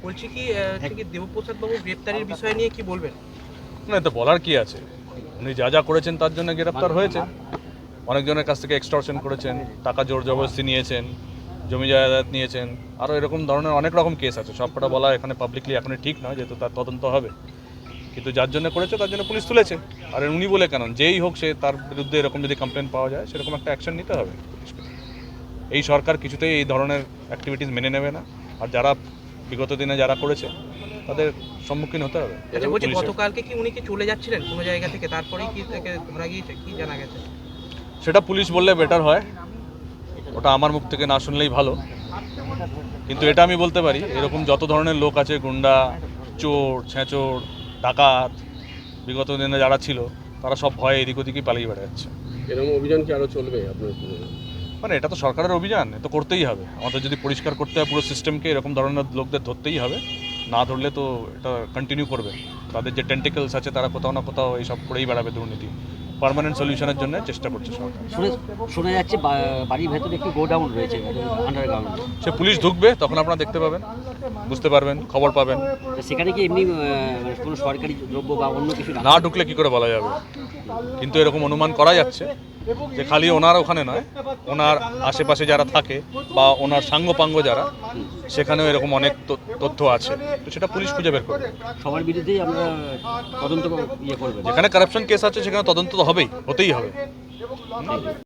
বলছি কি দেবপ্রসাদ বাবু গ্রেপ্তারির বিষয় নিয়ে কি বলবেন? না, তো বলার কি আছে? উনি যা যা করেছেন তার জন্য গ্রেপ্তার হয়েছে। অনেকজনের কাছ থেকে এক্সটর্শন করেছেন, টাকা জোর জবরদস্তি নিয়েছেন, জমি জায়দাদ নিয়েছেন, আরও এরকম ধরনের অনেক রকম কেস আছে। সবকটা বলা এখানে পাবলিকলি এখনই ঠিক নয়, যেহেতু তার তদন্ত হবে। কিন্তু যার জন্য করেছে তার জন্য পুলিশ তুলেছে। আর উনি বলে কেন, যেই হোক সে, তার বিরুদ্ধে এরকম যদি কমপ্লেন পাওয়া যায় সেরকম একটা অ্যাকশন নিতে হবে পুলিশকে। এই সরকার কিছুতেই এই ধরনের অ্যাক্টিভিটিস মেনে নেবে না। আর যারা বিগত দিনে যারা করেছে তাদের সম্মুখীন হতে হবে। আচ্ছা, বলছি গতকালকে কি উনি কি চলে যাচ্ছিলেন কোনো জায়গা থেকে, তারপরেই কি তাকে ধরা গিয়েছে, কি জানা গেছে? সেটা পুলিশ বললে বেটার হয়, ওটা আমার মুখ থেকে না শুনলেই ভালো। কিন্তু এটা আমি বলতে পারি, এরকম যত ধরনের লোক আছে, গুন্ডা, চোর, ছেঁচোর, ডাকাত, বিগত দিনে যারা ছিল তারা সব ভয়ে এদিক ওদিকই পালিয়ে বেড়াচ্ছে। এরকম অভিযান কি আরো চলবে আপনার? মানে এটা তো সরকারের অভিযান, এ তো করতেই হবে। আমাদের যদি পরিষ্কার করতে হয় পুরো সিস্টেমকে, এরকম ধরনের লোকদের ধরতেই হবে। না ধরলে তো এটা কন্টিনিউ করবে। তাদের যে টেন্টিকলস আছে তারা কোথাও না কোথাও এইসব করেই বেড়াবে দুর্নীতি। পার্মানেন্ট সলিউশনের জন্য চেষ্টা করছে সরকার। শোনা যাচ্ছে বাড়ির ভেতরে একটি গোডাউন রয়েছে আন্ডারগ্রাউন্ড। সে পুলিশ ঢুকবে তখন আপনারা দেখতে পাবেন, বুঝতে পারবেন, খবর পাবেন। সেখানে কি এমনি কোনো সরকারি দ্রব্য বা অন্য কিছু না ঢুকলে কি করে বলা যাবে? কিন্তু এরকম অনুমান করা যাচ্ছে যে খালি ওনার ওখানে নয়, ওনার আশেপাশে যারা থাকে বা ওনার সাঙ্গপাঙ্গ যারা, সেখানেও এরকম অনেক তথ্য আছে। তো সেটা পুলিশ খুঁজে বের করবে। সবার বিরুদ্ধেই আমরা তদন্ত করবো। যেখানে কারাপশন কেস আছে সেখানে তদন্ত তো হতেই হবে।